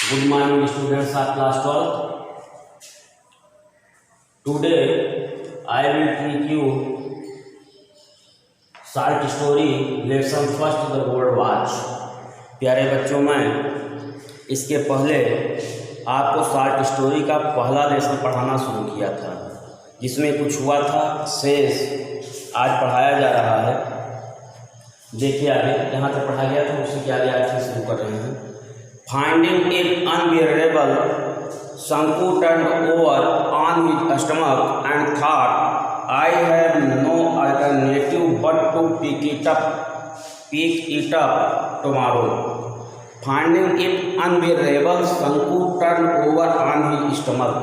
Good morning students of class 12. Today I will teach you short story lesson first the world watch। प्यारे बच्चों, मैं इसके पहले आपको शॉर्ट स्टोरी का पहला लेसन पढ़ाना शुरू किया था, जिसमें कुछ हुआ था शेष आज पढ़ाया जा रहा है। देखिए आगे जहाँ तक पढ़ा गया था उसी के आगे आज से शुरू कर रहे हैं। Finding it unbearable, Sanku turned over on his stomach and thought, "I have no alternative but to pick it up tomorrow." Finding it unbearable, Sanku turned over on his stomach.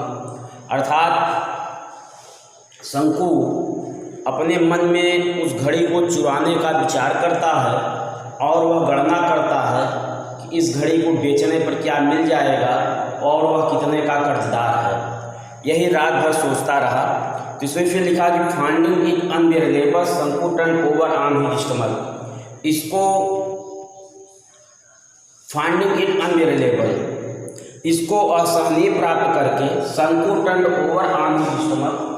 अर्थात शंकु अपने मन में उस घड़ी को चुराने का विचार करता है और वह गणना करता है कि इस घड़ी को बेचने पर क्या मिल जाएगा और वह कितने का कर्जदार है। यही रात भर सोचता रहा। तो इसमें फिर लिखा कि फाइंडिंग इट अनबियरेबल शंकु turn over on his stomach. इसको फाइंडिंग इट अनबियरेबल, इसको असहनीय प्राप्त करके शंकु turn over on his stomach,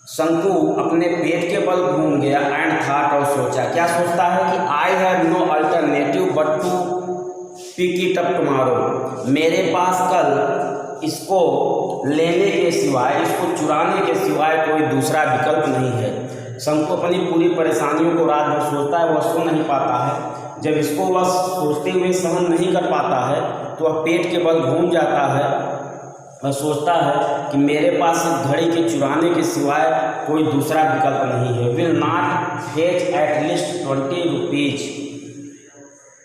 शंकु अपने पेट के बल घूम गया एंड थॉट, और सोचा। क्या सोचता है कि I have no alternative but to pick it up tomorrow. मेरे पास कल इसको लेने के सिवाय, इसको चुराने के सिवाय कोई दूसरा विकल्प नहीं है। शंकु अपनी पूरी परेशानियों को रात भर सोचता है, वह सो नहीं पाता है। जब इसको वह सोचते हुए सहन नहीं कर पाता है तो वह पेट के बल घूम जाता है। वह सोचता है कि मेरे पास इस घड़ी के चुराने के सिवाय कोई दूसरा विकल्प नहीं है। Will not fetch at least 20 rupees.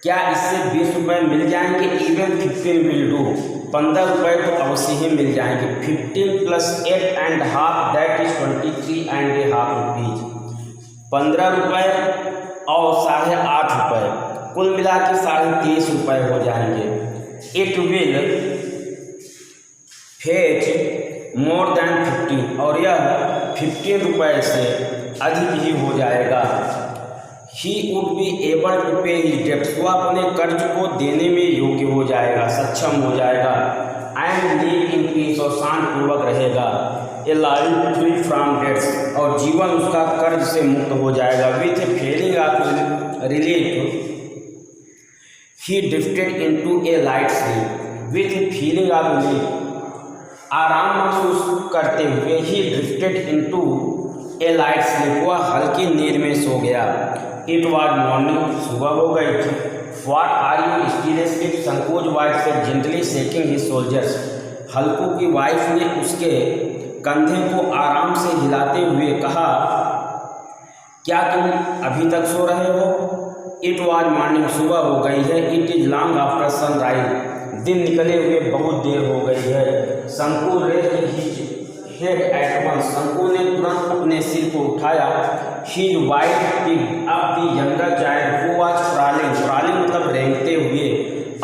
क्या इससे 20 रुपये मिल जाएंगे? Even 15 will do. 15 रुपये तो अवश्य ही मिल जाएंगे। 15 + 8.5 दैट इज 23.5 रुपीज। 15 रुपये और 8.5 रुपये, कुल मिला के 23.5 रुपये हो जाएंगे। It will fetch more than 15, और यह 15 रुपये से अधिक ही हो जाएगा। He would be able to pay his debts. वह अपने कर्ज को देने में योग्य हो जाएगा, सक्षम हो जाएगा। एंड लिव इन पीस, और शांतिपूर्वक रहेगा। A life free from debts, और जीवन उसका कर्ज से मुक्त हो जाएगा। With a feeling of relief he drifted into a light sleep. With a feeling of relief, आराम महसूस करते हुए, he drifted into a light sleep, वह हल्की नींद में सो गया। इट वाज मॉर्निंग, सुबह हो गई थी। What are you still asleep, शंकुज wife से जेंटली शेकिंग हिज शोल्डर्स। हल्कू की वाइफ ने उसके कंधे को आराम से हिलाते हुए कहा, क्या तुम अभी तक सो रहे हो? इट वाज मॉर्निंग, सुबह हो गई है। It is long after sunrise, दिन निकले हुए बहुत देर हो गई है। Shanku raised his head at once, Shanku ने तुरंत अपने सिर को उठाया। His wife picked up the younger child who was crawling, crawling मतलब रेंगते हुए,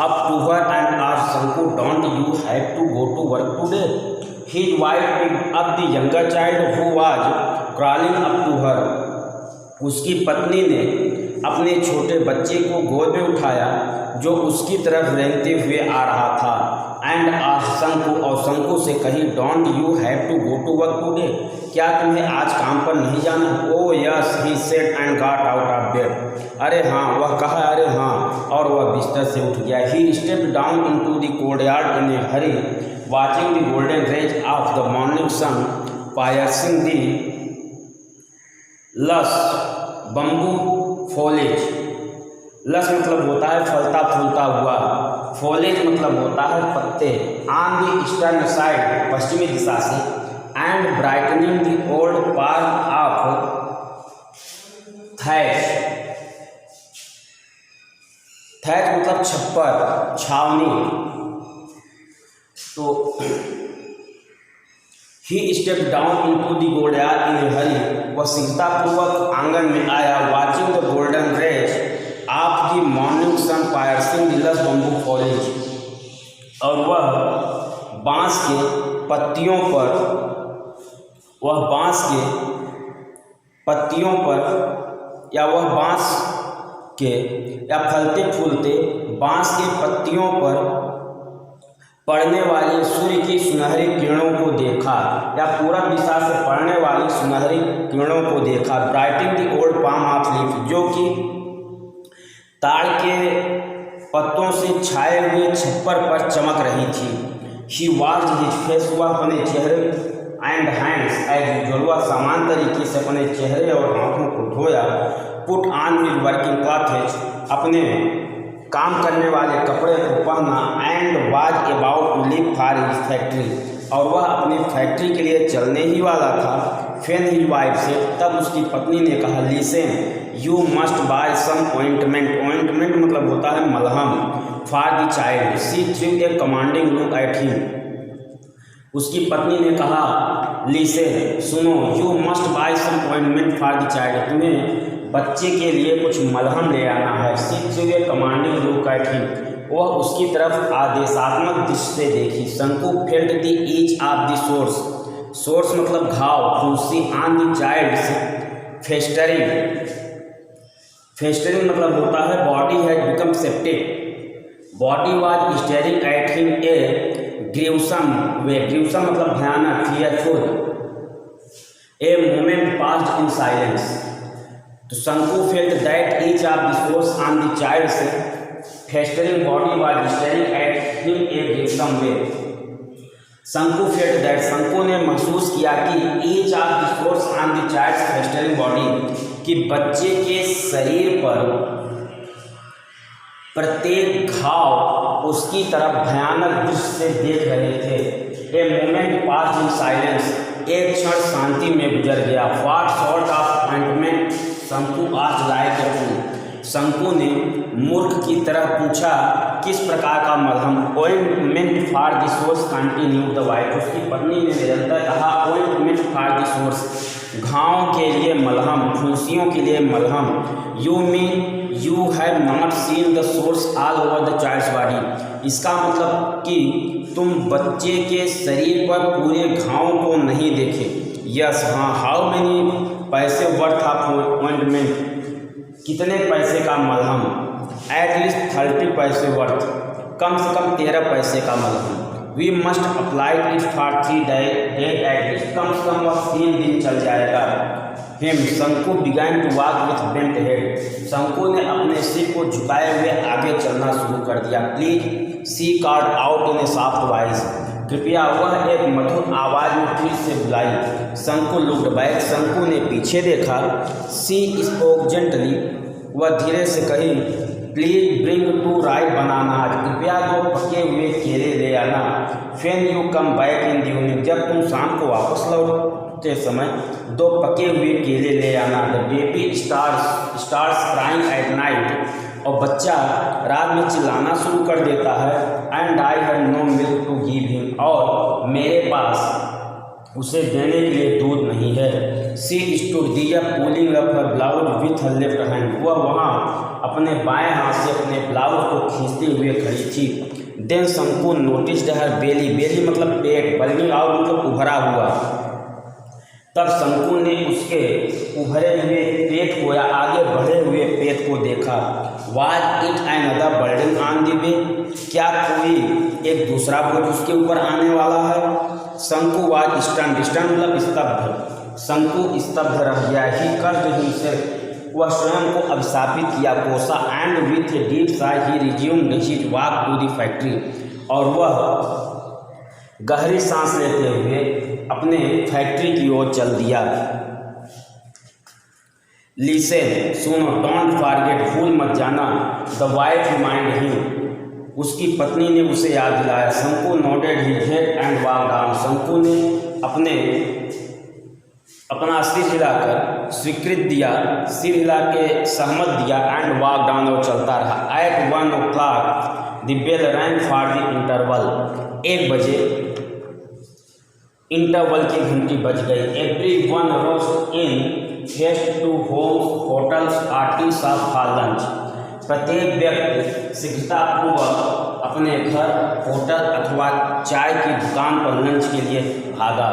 up to her and asked, Shanku don't you have to go to work today? His wife picked up the younger child who was crawling up to हर, उसकी पत्नी ने अपने छोटे बच्चे को गोद में उठाया जो उसकी तरफ रेंगते हुए आ रहा था। एंड शंकु, और शंकु से कही, don't you have to go to work today, क्या तुम्हें आज काम पर नहीं जाना? Oh yes, he said and got out of bed. अरे हाँ, वह कहा, अरे हाँ, और वह बिस्तर से उठ गया। He stepped down into the courtyard in a hurry, watching the golden rays of the morning sun piercing the lush bamboo foliage. Lush मतलब होता है फलता फूलता हुआ, फॉलेज मतलब होता है पत्ते। ऑन द ईस्टर्न साइड, पश्चिमी दिशा से। And brightening the old park of thatch, thatch मतलब छप्पर, छावनी। तो he step down into the courtyard in a hurry, वह शीघ्रतापूर्वक आंगन में आया। Watching the golden rays of the morning sun piercing the lush bamboo foliage, और वह बांस के पत्तियों पर, वह बांस के पत्तियों पर, या वह बांस के, या फलते फूलते बांस के पत्तियों पर पड़ने वाली सूर्य की सुनहरी किरणों को देखा, या पूरब दिशा से पड़ने वाली सुनहरी किरणों को देखा। Brightening the old palm of leaf, जो कि ताड़ के पत्तों से छाए हुए छप्पर पर चमक रही थी। शी वॉश्ड हिज फेस, वह अपने चेहरे एंड हैंड्स एज यूजुअल, वह समान तरीके से अपने चेहरे और हाथों को धोया। Put on his working clothes, अपने काम करने वाले कपड़े को पहना। And was about to leave for his factory, और वह अपनी फैक्ट्री के लिए चलने ही वाला था। फेन हिज वाइफ से, तब उसकी पत्नी ने कहा, listen you must buy some ointment, ointment मतलब होता है मलहम, for the child. She threw a commanding look at him, उसकी पत्नी ने कहा, लिसन सुनो, you must buy some ointment for the child, तुम्हें बच्चे के लिए कुछ मलहम ले आना है। She threw a commanding look at him, वह उसकी तरफ आदेशात्मक दृष्टि से देखी। Shanku felt the itch of the sores, source मतलब घाव, फूंसी on the child festering, festering मतलब होता है body had become septic, body was staring at him a gruesome way, gruesome मतलब भयानक, fearful. A moment passed in silence, तो Shanku felt that each of the sores on the child's festering body was staring at him a gruesome way. Shanku felt that, Shanku ने महसूस किया कि each of the sores on the child's festering body, कि बच्चे के शरीर पर प्रत्येक घाव उसकी तरफ भयानक दृष्टि से देख रहे थे। A moment pass in silence, एक क्षण शांति में गुजर गया। व्हाट सॉर्ट ऑफ ऑइंटमेंट शंकु आस्क्ड लाइक ए फूल, शंकु ने मूर्ख की तरह पूछा, किस प्रकार का मलहम। Ointment for the source continued the wife, उसकी पत्नी ने निरंतर कहा, ऑइंटमेंट फॉर द सोर्स, घाव के लिए मलहम, फुंसियों के लिए मलहम। You mean you have not seen the sores all over the child's body, इसका मतलब कि तुम बच्चे के शरीर पर पूरे घाव को नहीं देखे। यस हाँ, हाउ मेनी पैसे वर्थ ऑफ ऑइंटमेंट, कितने पैसे का मलहम। एट लीस्ट 30 पैसे वर्थ, कम से कम 13 पैसे का मलहम। We must apply it for 3 days at least, कम से कम वह 3 दिन चल जाएगा। Him Shanku began to walk with bent head, Shanku ने अपने सिर को झुकाए हुए आगे चलना शुरू कर दिया। Please she called out in A soft voice, कृपया, वह एक मधुर आवाज में फिर से बुलाई। शंकु लुक्ड बैक, शंकु ने पीछे देखा। सी स्पोक जेंटली, वह धीरे से कही, प्लीज ब्रिंग 2 ripe bananas, कृपया 2 पके हुए केले ले आना। When you come back in the evening, जब तुम शाम को वापस लौटते समय 2 पके हुए केले ले आना। The baby starts crying at night, और बच्चा रात में चिल्लाना शुरू कर देता है। And I have no milk to give him, और मेरे पास उसे देने के लिए दूध नहीं है। She stood there pulling up her blouse with her left hand, वह वहाँ अपने बाएं हाथ से अपने ब्लाउज को खींचते हुए खड़ी थी। Then शंकु noticed her belly, belly मतलब पेट, bulging out मतलब उभरा हुआ। तब शंकु ने उसके उभरे हुए पेट को या आगे बढ़े हुए पेट को देखा। Was it another burden on the way, क्या कोई एक दूसरा बोझ उसके ऊपर आने वाला है। शंकु was stunned, stunned मतलब स्तब्ध, शंकु स्तब्ध रह गया। He cursed himself, वह स्वयं को अभिशापित किया। कोसा and with a deep sigh he resumed his walk to the factory, और वह गहरी सांस लेते हुए अपने फैक्ट्री की ओर चल दिया। लिसन सुनो, डोंट फॉरगेट, भूल मत जाना। द वाइफ रिमाइंड हिम, उसकी पत्नी ने उसे याद दिलाया। शंकु nodded his head and walk down, शंकु ने अपना सिर हिलाकर स्वीकृत दिया, सिर हिला के सहमत दिया। एंड वॉक डाउन, और चलता रहा। At 1 o'clock the bell rang for the interval, 1 बजे इंटरवल की घंटी बज गई। Everyone rose in haste to homes, hotels, parties off for lunch, प्रत्येक व्यक्ति शीघ्रतापूर्वक अपने घर, होटल अथवा चाय की दुकान पर लंच के लिए भागा।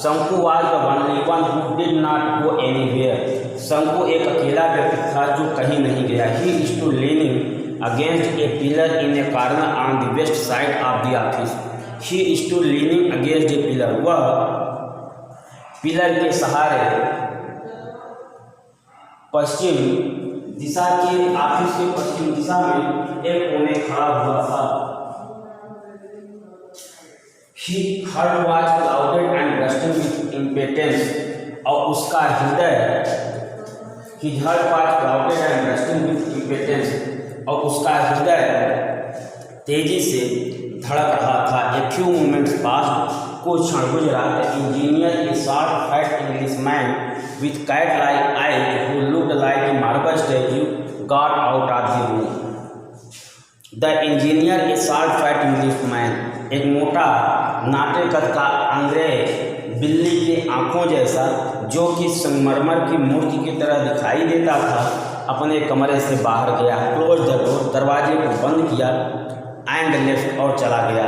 शंकु was the only one who did not go anywhere, शंकु एक अकेला व्यक्ति था जो कहीं नहीं गया। He stood leaning against a pillar in a corner on the west side of the office. He stood leaning against a pillar. वह पिलर के सहारे पश्चिम दिशा के ऑफिस के पश्चिम दिशा में एक कोने खड़ा हुआ था. He heart was clouded and bursting with impatience. और उसका हृदय His heart was clouded and bursting with impatience. और उसका हृदय तेजी से धड़क रहा था. A few moments passed. कुछ क्षण गुजरा. The engineer, a short fat Englishman with cat-like eyes who looked like a marble statue, got out of the room. The engineer, a short fat Englishman, एक मोटा नाटे कद का अंग्रेज बिल्ली की आंखों जैसा जो कि संगमरमर की मूर्ति की तरह दिखाई देता था, अपने कमरे से बाहर गया. क्लोज द डोर, दरवाजे को बंद किया. एंड लेफ्ट, और चला गया.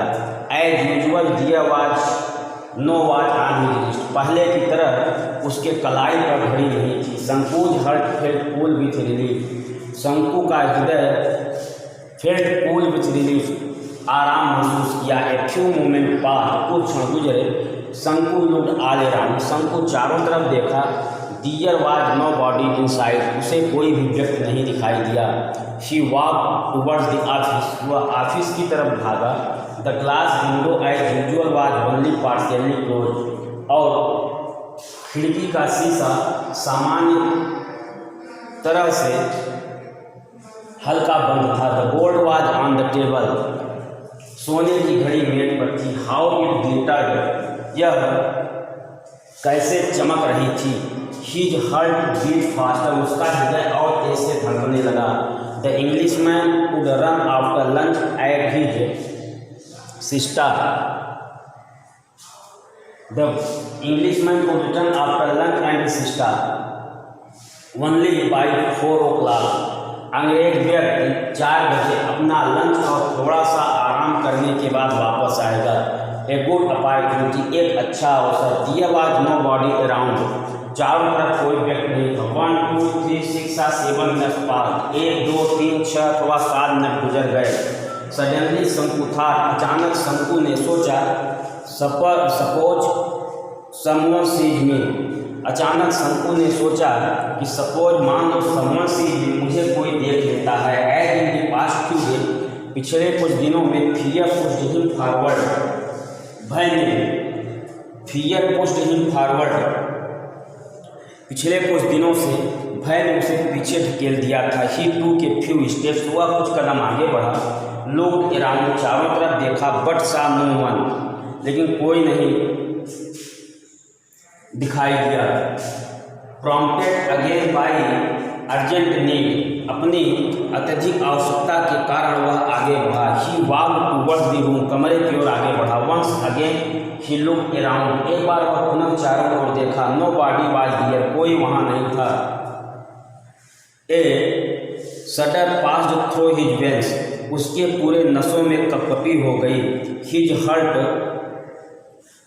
As usual there was no watch on his wrist. पहले की तरह उसके कलाई पर घड़ी नहीं थी. संकोच heart felt cool with relief. Shanku का हृदय फेल्ट कूल विथ रिलीफ, आराम महसूस किया. ए फ्यू मोमेंट पास, कुछ क्षण गुजरे. शंकु लुक्ड ऑल अराउंड. शंकु चारों तरफ देखा. There was nobody inside. उसे कोई भी व्यक्ति नहीं दिखाई दिया. She walked towards the office. वह ऑफिस की तरफ भागा. The glass window as usual was only partially closed. और खिड़की का शीशा सामान्य तरह से हल्का बंद था. The gold was on the table. सोने की घड़ी मेज पर थी. How it glittered. यह कैसे चमक रही थी. His heart beat faster. उसका हृदय और तेज से धड़कने लगा. The Englishman would run after lunch at his sister. The Englishman would return after lunch and his sister only by 4 o'clock. अंग्रेज व्यक्ति 4 बजे अपना लंच और थोड़ा सा आराम करने के बाद वापस आएगा. A good opportunity. एक अच्छा अवसर. There was nobody around. चारों तरफ कोई व्यक्ति नहीं था. 1 2 3 6 7 मिनट पास. 1 2 3 6 अथवा 7 मिनट गुजर गए. सडनली शंकु था. अचानक शंकु ने सोचा. Suppose someone sees me. अचानक शंकु ने सोचा कि सपोज मान लो समवन सीज मी, मुझे कोई देख लेता है. As in the past few days. पिछले कुछ दिनों में फियर पुश्ड हिम फॉरवर्ड. भय ने फियर पुश्ड हिम फॉरवर्ड. पिछले कुछ दिनों से भय ने उसे पीछे ढकेल दिया था. ही टूक ए फ्यू स्टेप्स. हुआ कुछ कदम आगे बढ़ा. लोग अराउंड. चारों तरफ देखा. बट सा नो वन. लेकिन कोई नहीं दिखाई दिया. Prompted again by urgent need. अपनी अत्यधिक आवश्यकता के कारण वह आगे बढ़ा. He walked towards the room. कमरे की ओर आगे बढ़ा. Once again he looked around. एक बार वह पुनः चारों ओर देखा. Nobody was here. कोई वहां नहीं था. A shudder passed through his veins. उसके पूरे नसों में कपकपी हो गई. His heart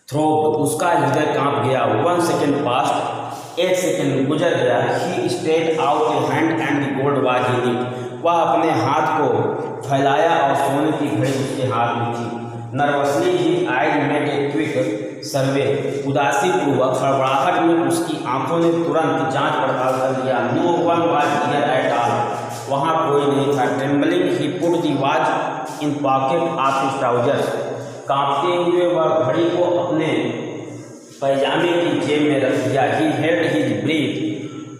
throbbed. उसका हृदय कांप गया. 1 सेकेंड पास्ट. 1 सेकेंड गुजर गया. He straight out a hand and the gold was in it. वह अपने हाथ को फैलाया और सोने की घड़ी उसके हाथ में थी. Nervously his eyes made a quick survey. उदासी पूर्वक हड़बड़ाहट में उसकी आंखों ने तुरंत जांच पड़ताल कर लिया. No one was here at all. वहाँ कोई नहीं था. Trembling he put the watch in pocket of his trousers. कांपते हुए वह घड़ी को अपने पैजामे की जेब में रख दिया. He held his breath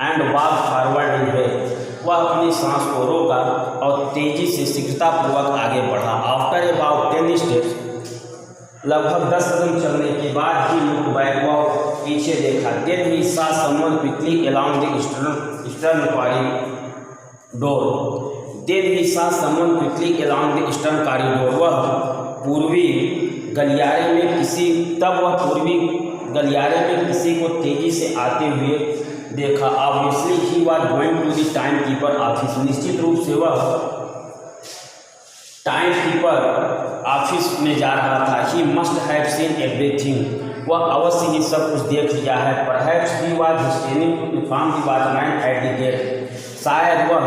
and walk forward in way. वह अपनी सांस को रोका और तेजी से शीघ्रतापूर्वक आगे बढ़ा. After about 10 steps. लगभग 10 कदम चलने के बाद ही लुक बैक. वह पीछे देखा. Then he saw someone quickly along the eastern corridor. वह पूर्वी गलियारे में किसी को तेजी से आते हुए देखा. Obviously he was going to the time keeper office. निश्चित रूप से वह टाइम कीपर ऑफिस में जा रहा था. He must have seen everything. वह अवश्य ही सब कुछ देख लिया है. Perhaps he was standing to inform the watchman at the gate. शायद वह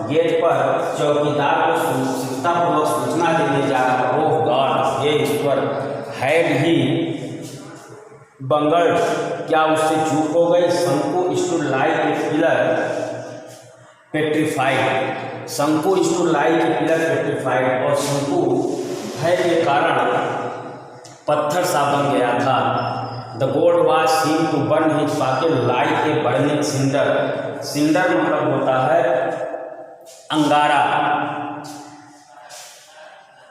गेट पर चौकीदार को सुरक्षिततापूर्वक सूचना देने जा रहा। ओह God, hey Ishwar, had he बंगल्ड, क्या उससे चूक हो गई। Shanku stood like a pillar petrified, Shanku stood like a pillar petrified, और शंकु भय के कारण पत्थर सा बन गया था। The gold was seem to burn his pocket like a burning cinder, cinder मतलब होता है अंगारा।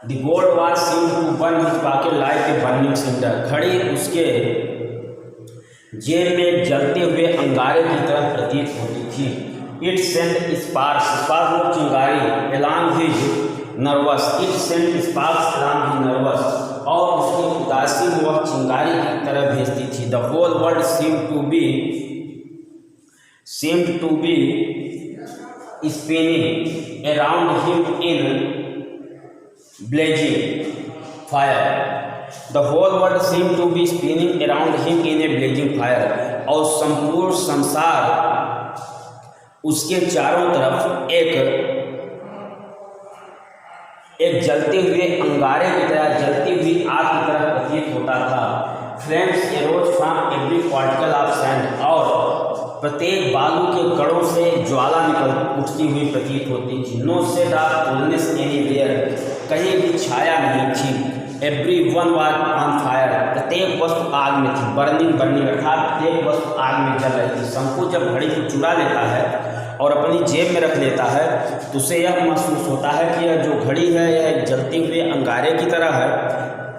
The gold was seem to burn his pocket like a burning cinder, घड़ी उसके जेब में जलते हुए अंगारे की तरह प्रतीत होती थी। इट सेंट स्पार्क्स, स्पार्क चिंगारी, along his nervous, it sent sparks along his nervous, और उसकी उदासी में वह चिंगारी की तरह भेजती थी। The whole world seemed to be spinning around him in blazing fire. The whole world seemed to be spinning around him in a blazing fire. और संपूर्ण संसार उसके चारों तरफ एक जलते हुए अंगारे की तरह, जलती हुई आग की तरह प्रतीत होता था। Flames arrows from every particle of sand, और प्रत्येक बालू के कणों से ज्वाला निकल उठती हुई प्रतीत होती थी। No shade of coldness anywhere, कहीं भी छाया नहीं थी। Everyone was on fire, प्रत्येक वस्तु आग में थी। बर्निंग अर्थात प्रत्येक वस्तु आग में जल रही थी। शंकु जब घड़ी को चुरा लेता है और अपनी जेब में रख लेता है तो उसे यह महसूस होता है कि यह जो घड़ी है यह जलते हुए अंगारे की तरह है,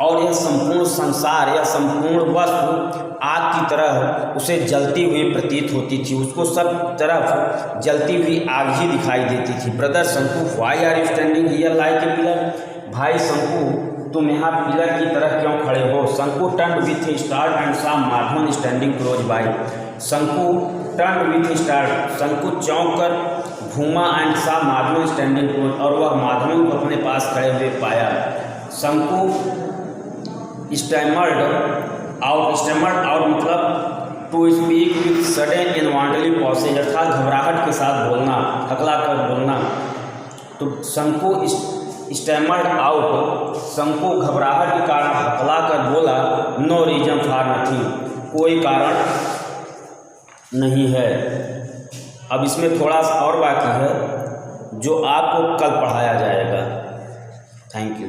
और यह संपूर्ण संसार या संपूर्ण वस्तु आग की तरह उसे जलती हुई प्रतीत होती थी। उसको सब तरफ जलती हुई आग ही दिखाई देती थी। Brother Shanku, why are you standing here like a pillar, भाई शंकु तुम यहाँ पिलर की तरह क्यों खड़े हो। शंकु turned with A start and saw Madhavan standing close by, शंकु टर्न्ड विथ ए स्टार्ट, शंकु चौंक कर घूमा and saw Madhavan standing close, और वह माधवन को अपने पास खड़े हुए पाया। शंकु स्टैमर्ड आउट मतलब टू स्पीक विथ सडन इनवॉन्टरी पॉसेज, अर्थात घबराहट के साथ बोलना, हकला कर बोलना। तो शंकु स्टैमर्ड आउट, शंकु घबराहट के कारण हकला कर बोला। नो रीजन फॉर नथिंग, कोई कारण नहीं है। अब इसमें थोड़ा सा और बाकी है जो आपको कल पढ़ाया जाएगा। Thank you.